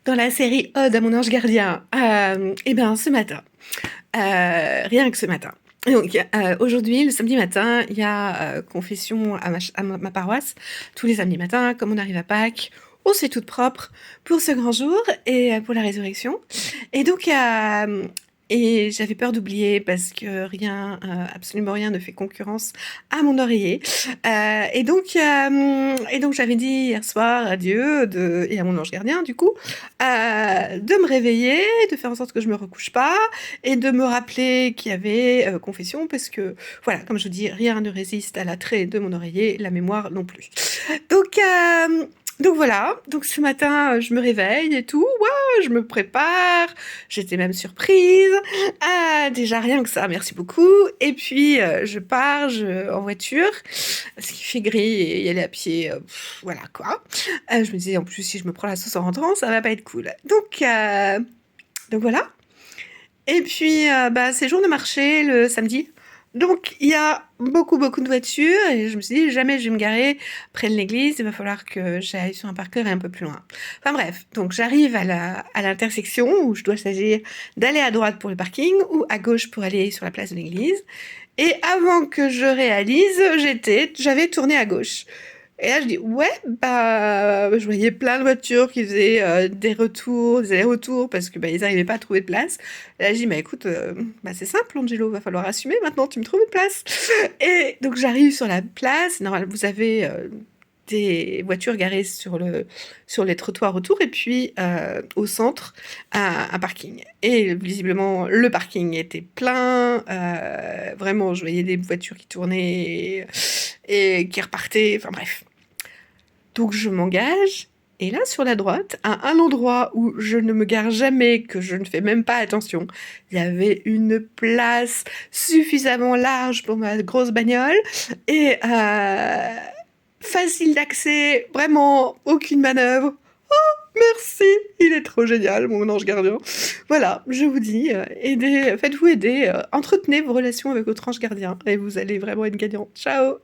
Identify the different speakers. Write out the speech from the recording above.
Speaker 1: dans la série Ode à mon ange gardien. Et bien, ce matin, rien que ce matin. Donc, aujourd'hui, le samedi matin, il y a confession à ma paroisse. Tous les samedis matins, comme on arrive à Pâques, on se fait toute propre pour ce grand jour et pour la résurrection. Et donc, et j'avais peur d'oublier parce que rien, absolument rien ne fait concurrence à mon oreiller. Et donc j'avais dit hier soir à Dieu et à mon ange gardien, du coup, de me réveiller, de faire en sorte que je me recouche pas et de me rappeler qu'il y avait confession parce que, voilà, comme je vous dis, rien ne résiste à l'attrait de mon oreiller, la mémoire non plus. Donc, donc voilà, donc ce matin, je me réveille et tout, ouais, je me prépare, j'étais même surprise. Déjà rien que ça, merci beaucoup. Et puis je pars en voiture, parce qu'il fait gris et y aller à pied, voilà quoi. Je me disais en plus si je me prends la sauce en rentrant, ça va pas être cool. Donc voilà. Et puis c'est jour de marché le samedi. Donc il y a beaucoup de voitures et je me suis dit jamais je vais me garer près de l'église, il va falloir que j'aille sur un parcours un peu plus loin. Enfin bref, donc j'arrive à l'intersection où je dois choisir d'aller à droite pour le parking ou à gauche pour aller sur la place de l'église. Et avant que je réalise, j'avais tourné à gauche. Et là, je dis, ouais, je voyais plein de voitures qui faisaient des allers-retours, parce que ils n'arrivaient pas à trouver de place. Et là, je dis, écoute, c'est simple, Angelo, va falloir assumer maintenant, tu me trouves une place. Et donc, j'arrive sur la place. Normalement, vous avez des voitures garées sur les trottoirs autour, et puis au centre, un parking. Et visiblement, le parking était plein. Vraiment, je voyais des voitures qui tournaient et qui repartaient. Enfin bref. Donc je m'engage, et là sur la droite, à un endroit où je ne me gare jamais, que je ne fais même pas attention, il y avait une place suffisamment large pour ma grosse bagnole, et facile d'accès, vraiment aucune manœuvre. Oh, merci, il est trop génial, mon ange gardien. Voilà, je vous dis, faites-vous aider, entretenez vos relations avec votre ange gardien, et vous allez vraiment être gagnant. Ciao!